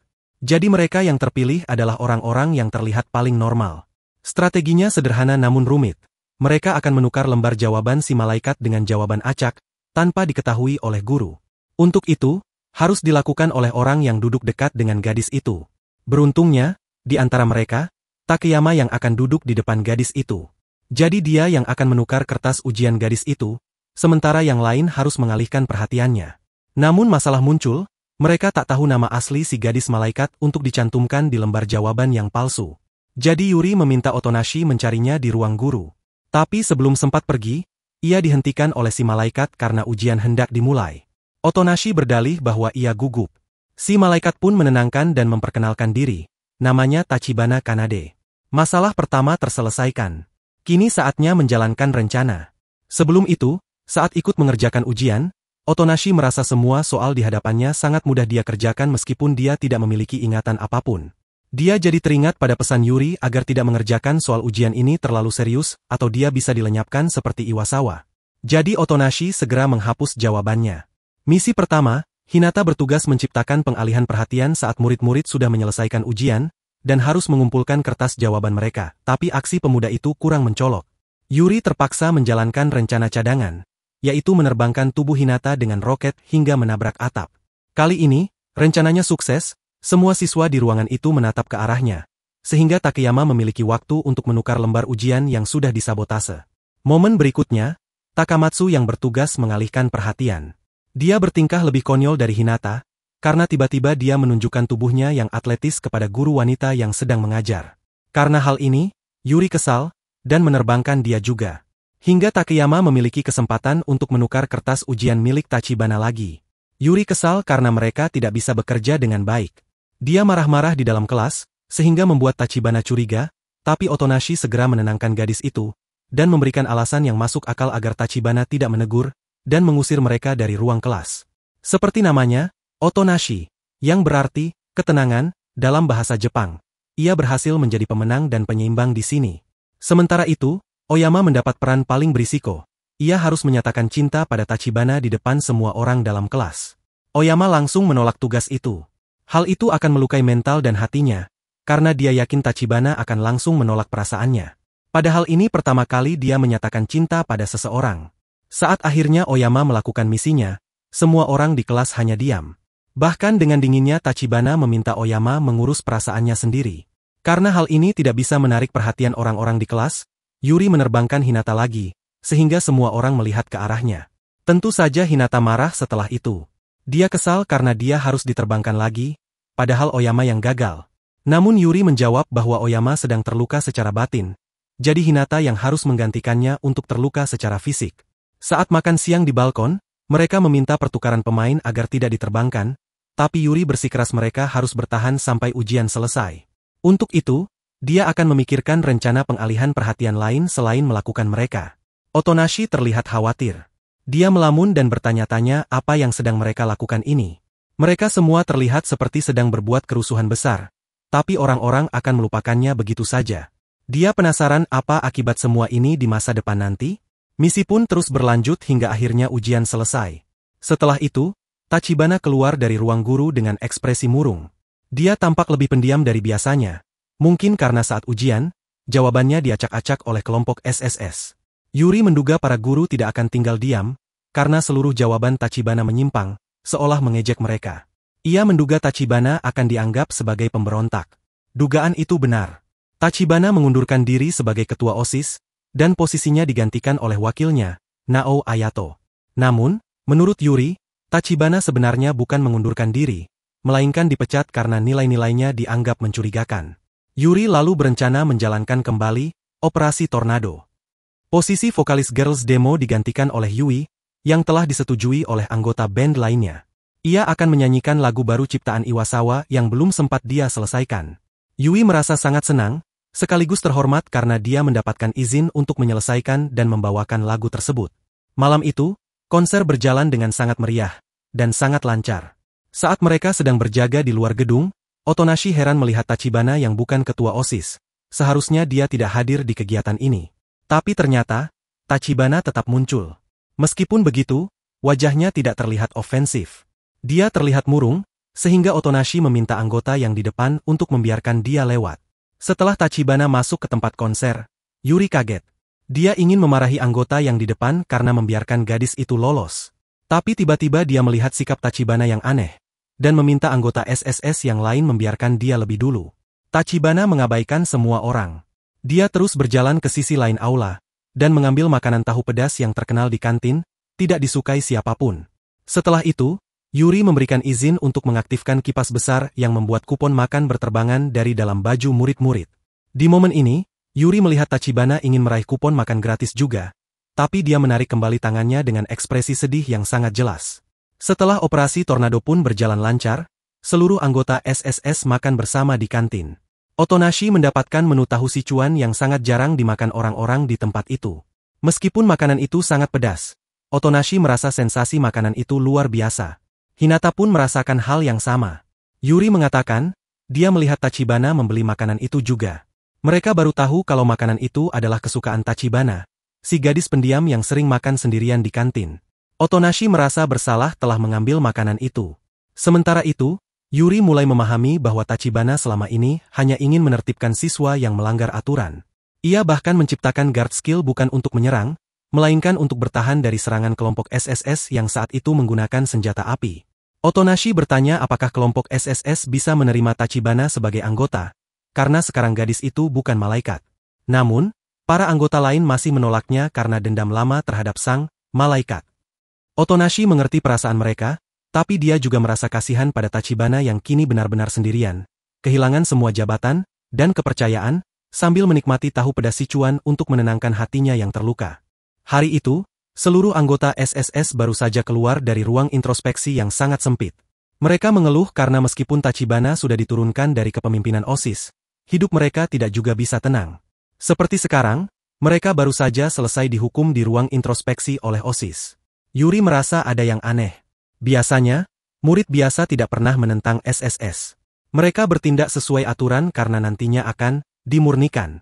Jadi mereka yang terpilih adalah orang-orang yang terlihat paling normal. Strateginya sederhana namun rumit. Mereka akan menukar lembar jawaban si malaikat dengan jawaban acak, tanpa diketahui oleh guru. Untuk itu, harus dilakukan oleh orang yang duduk dekat dengan gadis itu. Beruntungnya, di antara mereka, Takeyama yang akan duduk di depan gadis itu. Jadi dia yang akan menukar kertas ujian gadis itu, sementara yang lain harus mengalihkan perhatiannya. Namun masalah muncul, mereka tak tahu nama asli si gadis malaikat untuk dicantumkan di lembar jawaban yang palsu. Jadi Yuri meminta Otonashi mencarinya di ruang guru. Tapi sebelum sempat pergi, ia dihentikan oleh si malaikat karena ujian hendak dimulai. Otonashi berdalih bahwa ia gugup. Si malaikat pun menenangkan dan memperkenalkan diri. Namanya Tachibana Kanade. Masalah pertama terselesaikan. Kini saatnya menjalankan rencana. Sebelum itu, saat ikut mengerjakan ujian, Otonashi merasa semua soal di hadapannya sangat mudah dia kerjakan meskipun dia tidak memiliki ingatan apapun. Dia jadi teringat pada pesan Yuri agar tidak mengerjakan soal ujian ini terlalu serius atau dia bisa dilenyapkan seperti Iwasawa. Jadi Otonashi segera menghapus jawabannya. Misi pertama, Hinata bertugas menciptakan pengalihan perhatian saat murid-murid sudah menyelesaikan ujian, dan harus mengumpulkan kertas jawaban mereka, tapi aksi pemuda itu kurang mencolok. Yuri terpaksa menjalankan rencana cadangan, yaitu menerbangkan tubuh Hinata dengan roket hingga menabrak atap. Kali ini, rencananya sukses, semua siswa di ruangan itu menatap ke arahnya, sehingga Takeyama memiliki waktu untuk menukar lembar ujian yang sudah disabotase. Momen berikutnya, Takamatsu yang bertugas mengalihkan perhatian. Dia bertingkah lebih konyol dari Hinata, karena tiba-tiba dia menunjukkan tubuhnya yang atletis kepada guru wanita yang sedang mengajar. Karena hal ini, Yuri kesal, dan menerbangkan dia juga. Hingga Takeyama memiliki kesempatan untuk menukar kertas ujian milik Tachibana lagi. Yuri kesal karena mereka tidak bisa bekerja dengan baik. Dia marah-marah di dalam kelas, sehingga membuat Tachibana curiga, tapi Otonashi segera menenangkan gadis itu, dan memberikan alasan yang masuk akal agar Tachibana tidak menegur, dan mengusir mereka dari ruang kelas. Seperti namanya, Otonashi, yang berarti ketenangan dalam bahasa Jepang. Ia berhasil menjadi pemenang dan penyeimbang di sini. Sementara itu, Oyama mendapat peran paling berisiko. Ia harus menyatakan cinta pada Tachibana di depan semua orang dalam kelas. Oyama langsung menolak tugas itu. Hal itu akan melukai mental dan hatinya, karena dia yakin Tachibana akan langsung menolak perasaannya. Padahal ini pertama kali dia menyatakan cinta pada seseorang. Saat akhirnya Oyama melakukan misinya, semua orang di kelas hanya diam. Bahkan dengan dinginnya Tachibana meminta Oyama mengurus perasaannya sendiri. Karena hal ini tidak bisa menarik perhatian orang-orang di kelas, Yuri menerbangkan Hinata lagi, sehingga semua orang melihat ke arahnya. Tentu saja Hinata marah setelah itu. Dia kesal karena dia harus diterbangkan lagi, padahal Oyama yang gagal. Namun Yuri menjawab bahwa Oyama sedang terluka secara batin, jadi Hinata yang harus menggantikannya untuk terluka secara fisik. Saat makan siang di balkon, mereka meminta pertukaran pemain agar tidak diterbangkan, tapi Yuri bersikeras mereka harus bertahan sampai ujian selesai. Untuk itu, dia akan memikirkan rencana pengalihan perhatian lain selain melakukan mereka. Otonashi terlihat khawatir. Dia melamun dan bertanya-tanya apa yang sedang mereka lakukan ini. Mereka semua terlihat seperti sedang berbuat kerusuhan besar, tapi orang-orang akan melupakannya begitu saja. Dia penasaran apa akibat semua ini di masa depan nanti? Misi pun terus berlanjut hingga akhirnya ujian selesai. Setelah itu, Tachibana keluar dari ruang guru dengan ekspresi murung. Dia tampak lebih pendiam dari biasanya. Mungkin karena saat ujian, jawabannya diacak-acak oleh kelompok SSS. Yuri menduga para guru tidak akan tinggal diam, karena seluruh jawaban Tachibana menyimpang, seolah mengejek mereka. Ia menduga Tachibana akan dianggap sebagai pemberontak. Dugaan itu benar. Tachibana mengundurkan diri sebagai ketua OSIS, dan posisinya digantikan oleh wakilnya, Nao Ayato. Namun, menurut Yuri, Tachibana sebenarnya bukan mengundurkan diri, melainkan dipecat karena nilai-nilainya dianggap mencurigakan. Yuri lalu berencana menjalankan kembali Operasi Tornado. Posisi vokalis Girls Demo digantikan oleh Yui, yang telah disetujui oleh anggota band lainnya. Ia akan menyanyikan lagu baru ciptaan Iwasawa yang belum sempat dia selesaikan. Yui merasa sangat senang, sekaligus terhormat karena dia mendapatkan izin untuk menyelesaikan dan membawakan lagu tersebut. Malam itu, konser berjalan dengan sangat meriah, dan sangat lancar. Saat mereka sedang berjaga di luar gedung, Otonashi heran melihat Tachibana yang bukan ketua OSIS. Seharusnya dia tidak hadir di kegiatan ini. Tapi ternyata, Tachibana tetap muncul. Meskipun begitu, wajahnya tidak terlihat ofensif. Dia terlihat murung, sehingga Otonashi meminta anggota yang di depan untuk membiarkan dia lewat. Setelah Tachibana masuk ke tempat konser, Yuri kaget. Dia ingin memarahi anggota yang di depan karena membiarkan gadis itu lolos. Tapi tiba-tiba dia melihat sikap Tachibana yang aneh, dan meminta anggota SSS yang lain membiarkan dia lebih dulu. Tachibana mengabaikan semua orang. Dia terus berjalan ke sisi lain aula, dan mengambil makanan tahu pedas yang terkenal di kantin, tidak disukai siapapun. Setelah itu, Yuri memberikan izin untuk mengaktifkan kipas besar yang membuat kupon makan berterbangan dari dalam baju murid-murid. Di momen ini, Yuri melihat Tachibana ingin meraih kupon makan gratis juga, tapi dia menarik kembali tangannya dengan ekspresi sedih yang sangat jelas. Setelah operasi tornado pun berjalan lancar, seluruh anggota SSS makan bersama di kantin. Otonashi mendapatkan menu tahu Sichuan yang sangat jarang dimakan orang-orang di tempat itu. Meskipun makanan itu sangat pedas, Otonashi merasa sensasi makanan itu luar biasa. Hinata pun merasakan hal yang sama. Yuri mengatakan, dia melihat Tachibana membeli makanan itu juga. Mereka baru tahu kalau makanan itu adalah kesukaan Tachibana, si gadis pendiam yang sering makan sendirian di kantin. Otonashi merasa bersalah telah mengambil makanan itu. Sementara itu, Yuri mulai memahami bahwa Tachibana selama ini hanya ingin menertibkan siswa yang melanggar aturan. Ia bahkan menciptakan guard skill bukan untuk menyerang, melainkan untuk bertahan dari serangan kelompok SSS yang saat itu menggunakan senjata api. Otonashi bertanya apakah kelompok SSS bisa menerima Tachibana sebagai anggota, karena sekarang gadis itu bukan malaikat. Namun, para anggota lain masih menolaknya karena dendam lama terhadap sang malaikat. Otonashi mengerti perasaan mereka, tapi dia juga merasa kasihan pada Tachibana yang kini benar-benar sendirian, kehilangan semua jabatan dan kepercayaan, sambil menikmati tahu pedas Sichuan untuk menenangkan hatinya yang terluka. Hari itu, seluruh anggota SSS baru saja keluar dari ruang introspeksi yang sangat sempit. Mereka mengeluh karena meskipun Tachibana sudah diturunkan dari kepemimpinan OSIS, hidup mereka tidak juga bisa tenang. Seperti sekarang, mereka baru saja selesai dihukum di ruang introspeksi oleh OSIS. Yuri merasa ada yang aneh. Biasanya, murid biasa tidak pernah menentang SSS. Mereka bertindak sesuai aturan karena nantinya akan dimurnikan.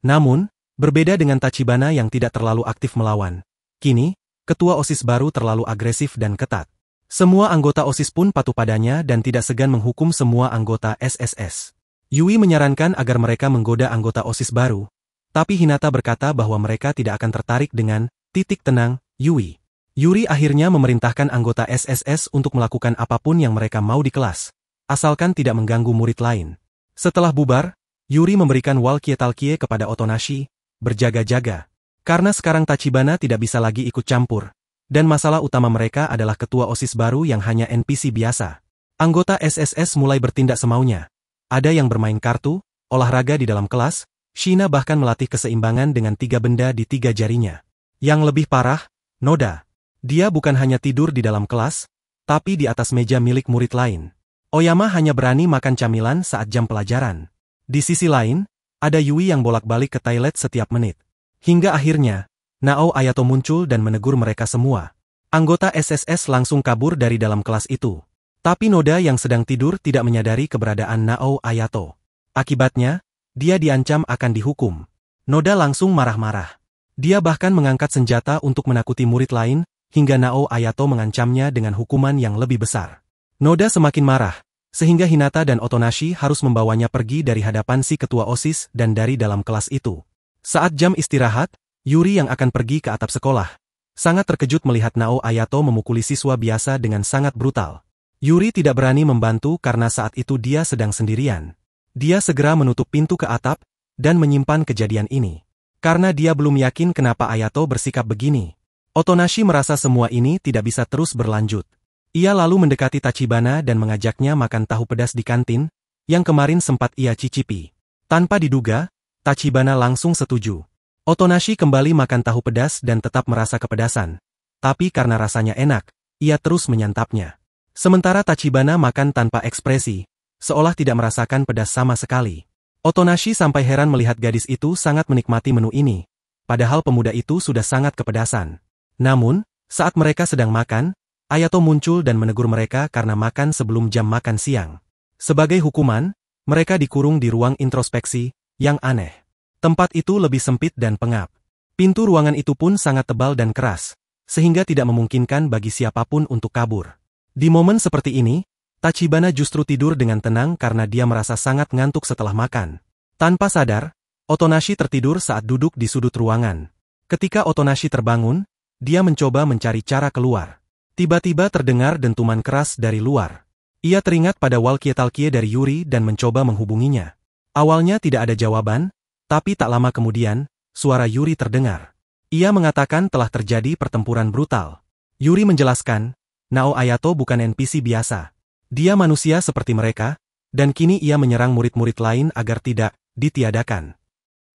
Namun, berbeda dengan Tachibana yang tidak terlalu aktif melawan. Kini, ketua OSIS baru terlalu agresif dan ketat. Semua anggota OSIS pun patuh padanya dan tidak segan menghukum semua anggota SSS. Yui menyarankan agar mereka menggoda anggota OSIS baru, tapi Hinata berkata bahwa mereka tidak akan tertarik dengan titik tenang Yui. Yuri akhirnya memerintahkan anggota SSS untuk melakukan apapun yang mereka mau di kelas, asalkan tidak mengganggu murid lain. Setelah bubar, Yuri memberikan walkie-talkie kepada Otonashi, berjaga-jaga. Karena sekarang Tachibana tidak bisa lagi ikut campur, dan masalah utama mereka adalah ketua OSIS baru yang hanya NPC biasa. Anggota SSS mulai bertindak semaunya. Ada yang bermain kartu, olahraga di dalam kelas, Shina bahkan melatih keseimbangan dengan 3 benda di 3 jarinya. Yang lebih parah, Noda. Dia bukan hanya tidur di dalam kelas, tapi di atas meja milik murid lain. Oyama hanya berani makan camilan saat jam pelajaran. Di sisi lain, ada Yui yang bolak-balik ke toilet setiap menit. Hingga akhirnya, Nao Ayato muncul dan menegur mereka semua. Anggota SSS langsung kabur dari dalam kelas itu. Tapi Noda yang sedang tidur tidak menyadari keberadaan Nao Ayato. Akibatnya, dia diancam akan dihukum. Noda langsung marah-marah. Dia bahkan mengangkat senjata untuk menakuti murid lain, hingga Nao Ayato mengancamnya dengan hukuman yang lebih besar. Noda semakin marah, sehingga Hinata dan Otonashi harus membawanya pergi dari hadapan si ketua OSIS dan dari dalam kelas itu. Saat jam istirahat, Yuri yang akan pergi ke atap sekolah, sangat terkejut melihat Nao Ayato memukuli siswa biasa dengan sangat brutal. Yuri tidak berani membantu karena saat itu dia sedang sendirian. Dia segera menutup pintu ke atap, dan menyimpan kejadian ini. Karena dia belum yakin kenapa Ayato bersikap begini. Otonashi merasa semua ini tidak bisa terus berlanjut. Ia lalu mendekati Tachibana dan mengajaknya makan tahu pedas di kantin, yang kemarin sempat ia cicipi. Tanpa diduga, Tachibana langsung setuju. Otonashi kembali makan tahu pedas dan tetap merasa kepedasan. Tapi karena rasanya enak, ia terus menyantapnya. Sementara Tachibana makan tanpa ekspresi, seolah tidak merasakan pedas sama sekali. Otonashi sampai heran melihat gadis itu sangat menikmati menu ini, padahal pemuda itu sudah sangat kepedasan. Namun, saat mereka sedang makan, Ayato muncul dan menegur mereka karena makan sebelum jam makan siang. Sebagai hukuman, mereka dikurung di ruang introspeksi, yang aneh. Tempat itu lebih sempit dan pengap. Pintu ruangan itu pun sangat tebal dan keras, sehingga tidak memungkinkan bagi siapapun untuk kabur. Di momen seperti ini, Tachibana justru tidur dengan tenang karena dia merasa sangat ngantuk setelah makan. Tanpa sadar, Otonashi tertidur saat duduk di sudut ruangan. Ketika Otonashi terbangun, dia mencoba mencari cara keluar. Tiba-tiba terdengar dentuman keras dari luar. Ia teringat pada walkie-talkie dari Yuri dan mencoba menghubunginya. Awalnya tidak ada jawaban, tapi tak lama kemudian, suara Yuri terdengar. Ia mengatakan telah terjadi pertempuran brutal. Yuri menjelaskan, Nao Ayato bukan NPC biasa. Dia manusia seperti mereka, dan kini ia menyerang murid-murid lain agar tidak ditiadakan.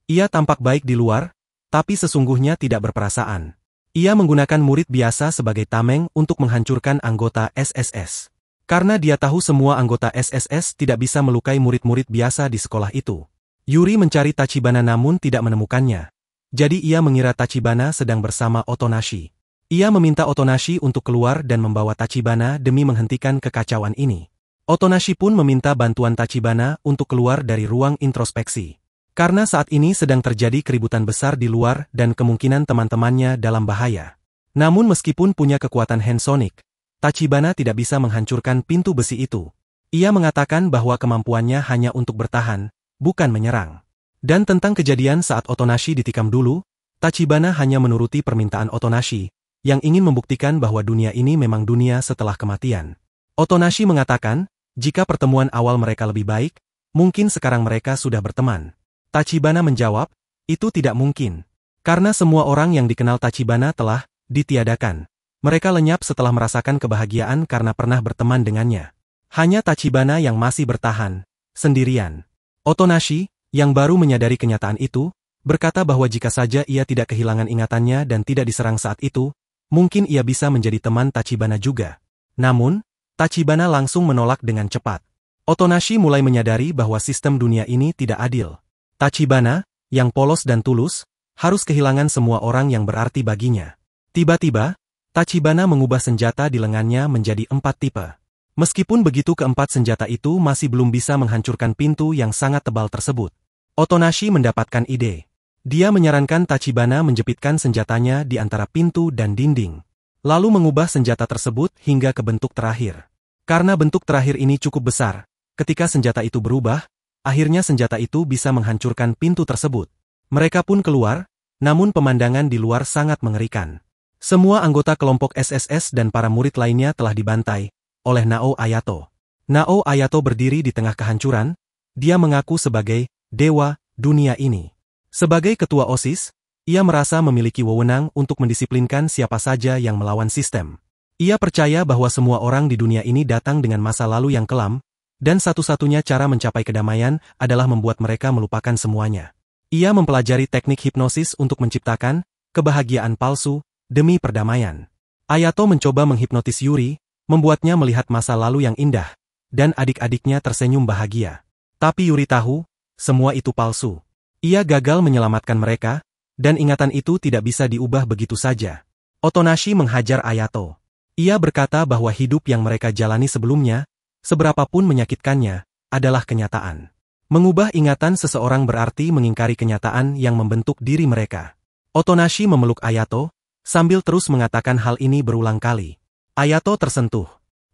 Ia tampak baik di luar, tapi sesungguhnya tidak berperasaan. Ia menggunakan murid biasa sebagai tameng untuk menghancurkan anggota SSS. Karena dia tahu semua anggota SSS tidak bisa melukai murid-murid biasa di sekolah itu. Yuri mencari Tachibana namun tidak menemukannya. Jadi ia mengira Tachibana sedang bersama Otonashi. Ia meminta Otonashi untuk keluar dan membawa Tachibana demi menghentikan kekacauan ini. Otonashi pun meminta bantuan Tachibana untuk keluar dari ruang introspeksi. Karena saat ini sedang terjadi keributan besar di luar dan kemungkinan teman-temannya dalam bahaya. Namun meskipun punya kekuatan hand sonic, Tachibana tidak bisa menghancurkan pintu besi itu. Ia mengatakan bahwa kemampuannya hanya untuk bertahan, bukan menyerang. Dan tentang kejadian saat Otonashi ditikam dulu, Tachibana hanya menuruti permintaan Otonashi, yang ingin membuktikan bahwa dunia ini memang dunia setelah kematian. Otonashi mengatakan, jika pertemuan awal mereka lebih baik, mungkin sekarang mereka sudah berteman. Tachibana menjawab, itu tidak mungkin. Karena semua orang yang dikenal Tachibana telah ditiadakan. Mereka lenyap setelah merasakan kebahagiaan karena pernah berteman dengannya. Hanya Tachibana yang masih bertahan, sendirian. Otonashi, yang baru menyadari kenyataan itu, berkata bahwa jika saja ia tidak kehilangan ingatannya dan tidak diserang saat itu, mungkin ia bisa menjadi teman Tachibana juga. Namun, Tachibana langsung menolak dengan cepat. Otonashi mulai menyadari bahwa sistem dunia ini tidak adil. Tachibana, yang polos dan tulus, harus kehilangan semua orang yang berarti baginya. Tiba-tiba, Tachibana mengubah senjata di lengannya menjadi 4 tipe. Meskipun begitu keempat senjata itu masih belum bisa menghancurkan pintu yang sangat tebal tersebut. Otonashi mendapatkan ide. Dia menyarankan Tachibana menjepitkan senjatanya di antara pintu dan dinding. Lalu mengubah senjata tersebut hingga ke bentuk terakhir. Karena bentuk terakhir ini cukup besar, ketika senjata itu berubah, akhirnya senjata itu bisa menghancurkan pintu tersebut. Mereka pun keluar, namun pemandangan di luar sangat mengerikan. Semua anggota kelompok SSS dan para murid lainnya telah dibantai oleh Nao Ayato. Nao Ayato berdiri di tengah kehancuran, dia mengaku sebagai dewa dunia ini. Sebagai ketua OSIS, ia merasa memiliki wewenang untuk mendisiplinkan siapa saja yang melawan sistem. Ia percaya bahwa semua orang di dunia ini datang dengan masa lalu yang kelam, dan satu-satunya cara mencapai kedamaian adalah membuat mereka melupakan semuanya. Ia mempelajari teknik hipnosis untuk menciptakan kebahagiaan palsu demi perdamaian. Ayato mencoba menghipnotis Yuri, membuatnya melihat masa lalu yang indah, dan adik-adiknya tersenyum bahagia. Tapi Yuri tahu, semua itu palsu. Ia gagal menyelamatkan mereka, dan ingatan itu tidak bisa diubah begitu saja. Otonashi menghajar Ayato. Ia berkata bahwa hidup yang mereka jalani sebelumnya, seberapapun menyakitkannya, adalah kenyataan. Mengubah ingatan seseorang berarti mengingkari kenyataan yang membentuk diri mereka. Otonashi memeluk Ayato, sambil terus mengatakan hal ini berulang kali. Ayato tersentuh.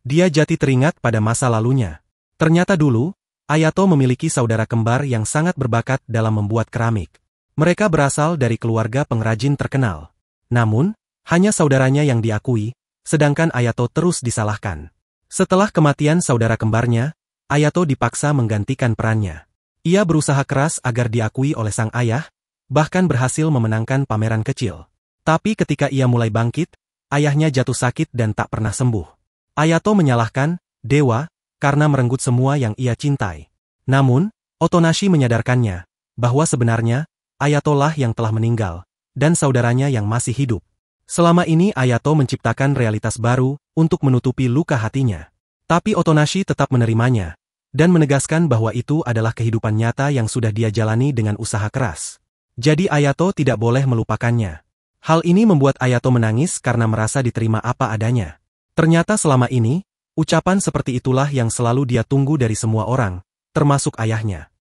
Dia jatuh teringat pada masa lalunya. Ternyata dulu, Ayato memiliki saudara kembar yang sangat berbakat dalam membuat keramik. Mereka berasal dari keluarga pengrajin terkenal. Namun, hanya saudaranya yang diakui, sedangkan Ayato terus disalahkan. Setelah kematian saudara kembarnya, Ayato dipaksa menggantikan perannya. Ia berusaha keras agar diakui oleh sang ayah, bahkan berhasil memenangkan pameran kecil. Tapi ketika ia mulai bangkit, ayahnya jatuh sakit dan tak pernah sembuh. Ayato menyalahkan dewa karena merenggut semua yang ia cintai. Namun, Otonashi menyadarkannya bahwa sebenarnya Ayato lah yang telah meninggal, dan saudaranya yang masih hidup. Selama ini Ayato menciptakan realitas baru untuk menutupi luka hatinya. Tapi Otonashi tetap menerimanya, dan menegaskan bahwa itu adalah kehidupan nyata yang sudah dia jalani dengan usaha keras. Jadi Ayato tidak boleh melupakannya. Hal ini membuat Ayato menangis karena merasa diterima apa adanya. Ternyata selama ini, ucapan seperti itulah yang selalu dia tunggu dari semua orang, termasuk ayahnya.